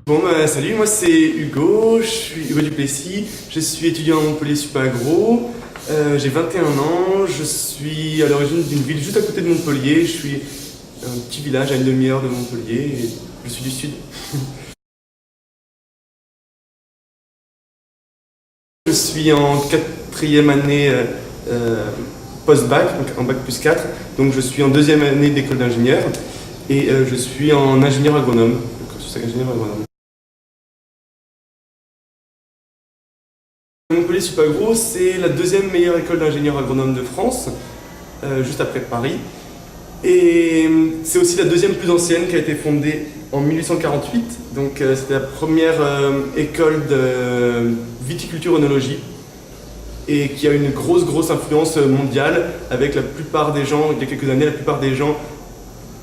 Salut, moi c'est Hugo, je suis Hugo Duplessis, je suis étudiant à Montpellier Supagro, j'ai 21 ans, je suis à l'origine d'une ville juste à côté de Montpellier, je suis un petit village à une demi-heure de Montpellier et je suis du sud. Je suis en quatrième année post-bac, donc en bac plus 4, donc je suis en deuxième année d'école d'ingénieur et je suis en ingénieur agronome, donc je suis ingénieur agronome. Montpellier Supagro, c'est la deuxième meilleure école d'ingénieurs agronomes de France, juste après Paris. Et c'est aussi la deuxième plus ancienne qui a été fondée en 1848. Donc c'était la première école de viticulture-œnologie et qui a une grosse influence mondiale avec la plupart des gens, il y a quelques années, la plupart des gens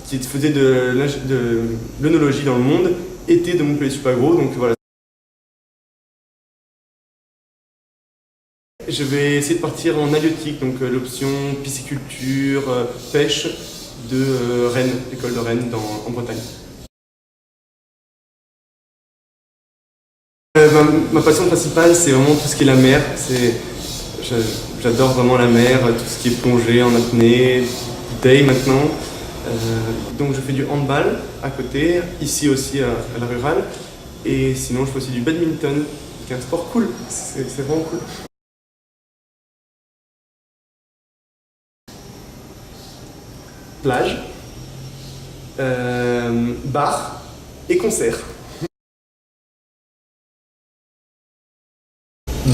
qui faisaient de l'œnologie dans le monde étaient de Montpellier Supagro. Donc voilà. Je vais essayer de partir en halieutique, donc l'option pisciculture, pêche de Rennes, l'école de Rennes en Bretagne. Ma passion principale, c'est vraiment tout ce qui est la mer. J'adore vraiment la mer, tout ce qui est plongée en apnée, bouteille maintenant. Donc je fais du handball à côté, ici aussi à la rurale. Et sinon je fais aussi du badminton, qui est un sport cool, c'est vraiment cool. Plage, bar et concert.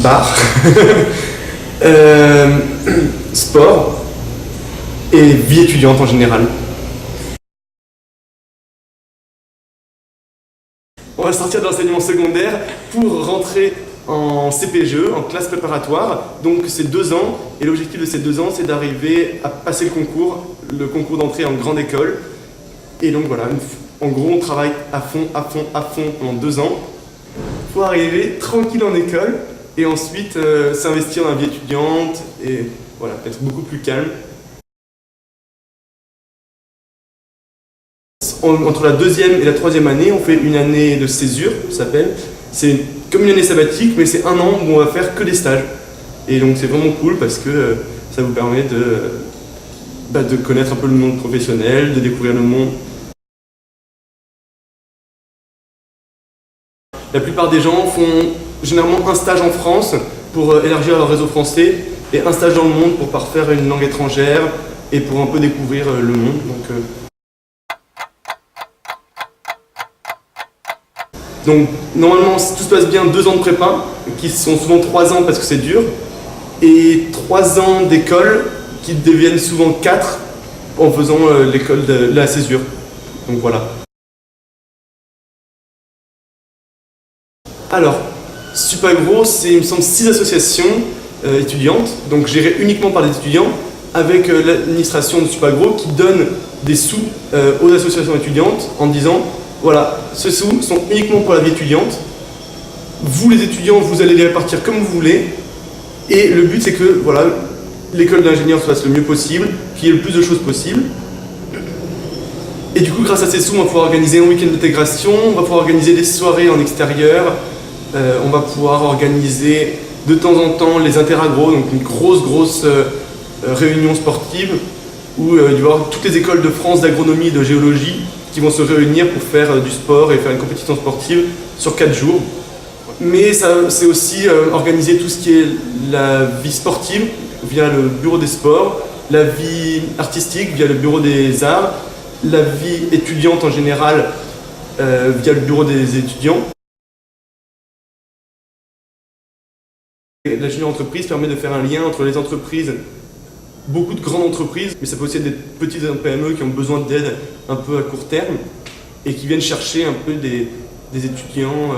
Bar, sport et vie étudiante en général. On va sortir de l'enseignement secondaire pour rentrer en CPGE, en classe préparatoire. Donc c'est 2 ans et l'objectif de ces 2 ans c'est d'arriver à passer le concours d'entrée en grande école. Et donc voilà, en gros on travaille à fond pendant 2 ans pour arriver tranquille en école et ensuite s'investir dans la vie étudiante et voilà, être beaucoup plus calme. Entre la deuxième et la troisième année, on fait une année de césure, ça s'appelle. C'est comme une année sabbatique, mais c'est 1 an où on va faire que des stages. Et donc c'est vraiment cool parce que ça vous permet de connaître un peu le monde professionnel, de découvrir le monde. La plupart des gens font généralement un stage en France pour élargir leur réseau français et un stage dans le monde pour parfaire une langue étrangère et pour un peu découvrir le monde. Donc normalement, si tout se passe bien, 2 ans de prépa, qui sont souvent 3 ans parce que c'est dur, et 3 ans d'école qui deviennent souvent 4 en faisant l'école de la césure. Donc voilà. Alors, Supagro, c'est, il me semble, 6 associations étudiantes, donc gérées uniquement par des étudiants, avec l'administration de Supagro qui donne des sous aux associations étudiantes en disant voilà, ces sous sont uniquement pour la vie étudiante. Vous les étudiants, vous allez les répartir comme vous voulez. Et le but c'est que voilà, l'école d'ingénieur se fasse le mieux possible, qu'il y ait le plus de choses possible. Et du coup, grâce à ces sous, on va pouvoir organiser un week-end d'intégration, on va pouvoir organiser des soirées en extérieur, on va pouvoir organiser de temps en temps les interagros, donc une grosse réunion sportive où il va y avoir toutes les écoles de France d'agronomie et de géologie qui vont se réunir pour faire du sport et faire une compétition sportive sur 4 jours. Mais c'est aussi organiser tout ce qui est la vie sportive via le bureau des sports, la vie artistique via le bureau des arts, la vie étudiante en général via le bureau des étudiants. La junior entreprise permet de faire un lien entre les entreprises, beaucoup de grandes entreprises, mais ça peut aussi être des petites PME qui ont besoin d'aide un peu à court terme et qui viennent chercher un peu des étudiants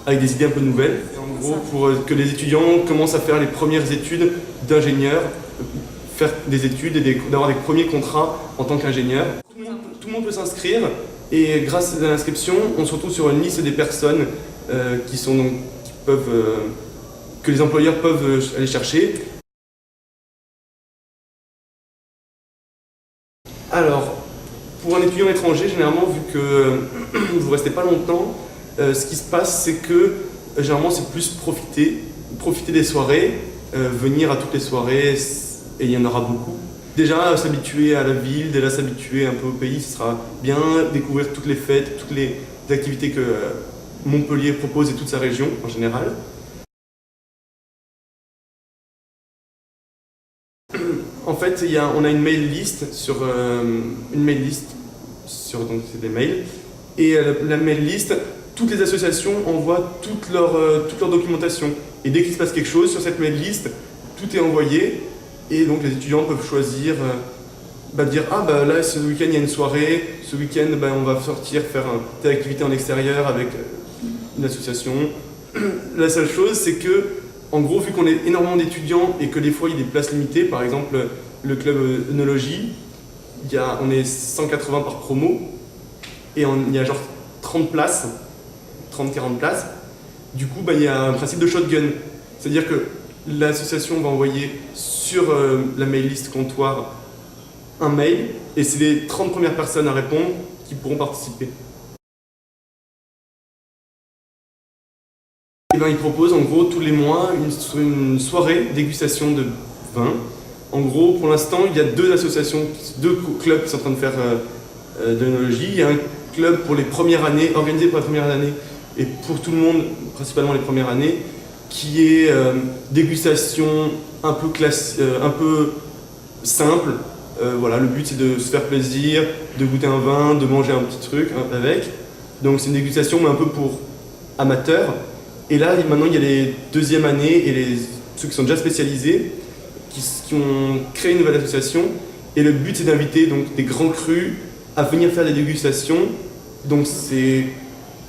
avec des idées un peu nouvelles. Et en gros, pour que les étudiants commencent à faire les premières études d'ingénieur, faire des études et d'avoir des premiers contrats en tant qu'ingénieur. Tout le monde peut s'inscrire et grâce à l'inscription, on se retrouve sur une liste des personnes que les employeurs peuvent aller chercher. Alors, pour un étudiant étranger, généralement, vu que vous ne restez pas longtemps, ce qui se passe, c'est que généralement c'est plus profiter des soirées, venir à toutes les soirées, et il y en aura beaucoup. Déjà s'habituer à la ville, déjà s'habituer un peu au pays, ce sera bien, découvrir toutes les fêtes, toutes les activités que Montpellier propose et toute sa région en général. En fait, on a une mail list donc c'est des mails, et la mail list, toutes les associations envoient toute leur documentation. Et dès qu'il se passe quelque chose sur cette mail list, tout est envoyé, et donc les étudiants peuvent choisir, dire ah bah là ce week-end il y a une soirée, ce week-end on va sortir faire telle activité en extérieur avec une association. La seule chose c'est que, en gros, vu qu'on est énormément d'étudiants et que des fois il y a des places limitées, par exemple le club œnologie, on est 180 par promo et il y a genre 30-40 places. Du coup, il y a un principe de shotgun. C'est-à-dire que l'association va envoyer sur la mail list comptoir un mail et c'est les 30 premières personnes à répondre qui pourront participer. Ils proposent en gros tous les mois une soirée dégustation de vin. En gros, pour l'instant, il y a deux clubs qui sont en train de faire de l'œnologie. Il y a un club pour les premières années, organisé pour la première année et pour tout le monde, principalement les premières années, qui est dégustation un peu simple. Voilà, le but c'est de se faire plaisir, de goûter un vin, de manger un petit truc avec. Donc c'est une dégustation mais un peu pour amateurs. Et là, maintenant, il y a les deuxièmes années et ceux qui sont déjà spécialisés qui ont créé une nouvelle association. Et le but, c'est d'inviter donc des grands crus à venir faire des dégustations. Donc, c'est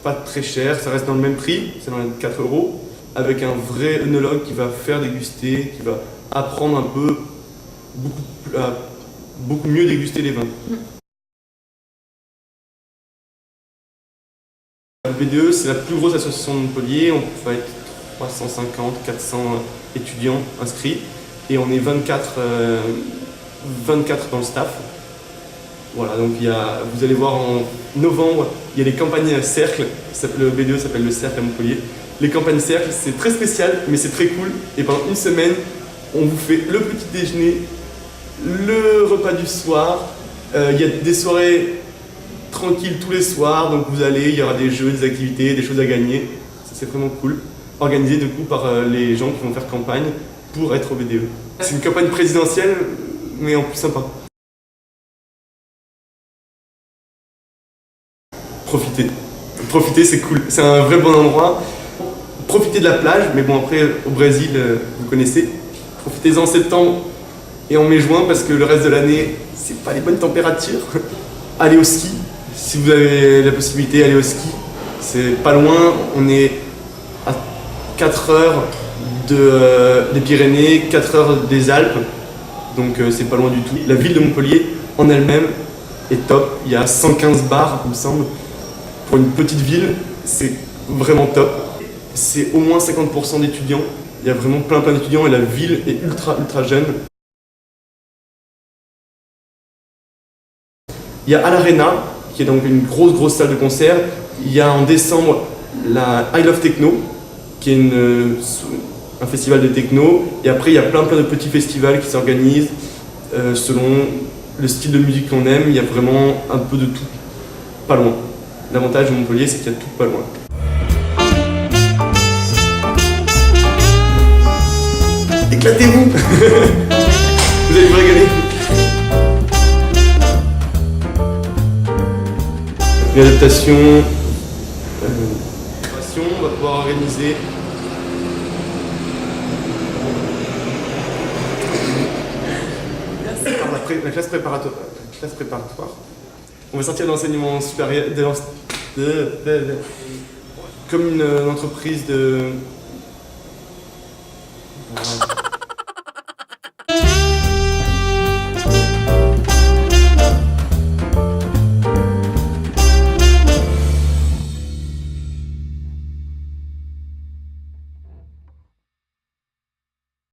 pas très cher, ça reste dans le même prix, c'est dans les 4 €, avec un vrai œnologue qui va faire déguster, qui va apprendre un peu beaucoup mieux déguster les vins. La BDE, c'est la plus grosse association de Montpellier, on va être 350, 400 étudiants inscrits et on est 24 dans le staff. Voilà, donc vous allez voir en novembre, il y a les campagnes cercle, le BDE s'appelle le cercle à Montpellier. Les campagnes cercle, c'est très spécial, mais c'est très cool. Et pendant une semaine, on vous fait le petit déjeuner, le repas du soir, il y a des soirées tranquille tous les soirs, donc il y aura des jeux, des activités, des choses à gagner. C'est vraiment cool. Organisé du coup par les gens qui vont faire campagne pour être au BDE. C'est une campagne présidentielle, mais en plus sympa. Profitez, c'est cool. C'est un vrai bon endroit. Profitez de la plage, mais bon après au Brésil, vous connaissez. Profitez-en en septembre et en mai-juin parce que le reste de l'année, c'est pas les bonnes températures. Allez au ski. Si vous avez la possibilité, allez au ski. C'est pas loin, on est à 4 heures des Pyrénées, 4 heures des Alpes, donc c'est pas loin du tout. La ville de Montpellier en elle-même est top, il y a 115 bars, il me semble. Pour une petite ville, c'est vraiment top. C'est au moins 50% d'étudiants, il y a vraiment plein d'étudiants et la ville est ultra jeune. Il y a à l'Arena, qui est donc une grosse salle de concert. Il y a en décembre la I Love Techno, qui est un festival de techno. Et après, il y a plein de petits festivals qui s'organisent selon le style de musique qu'on aime. Il y a vraiment un peu de tout, pas loin. L'avantage de Montpellier, c'est qu'il y a tout pas loin. Éclatez-vous. Vous allez vous régaler. Une adaptation, on va pouvoir organiser la classe préparatoire. On va sortir de l'enseignement supérieur comme une entreprise de...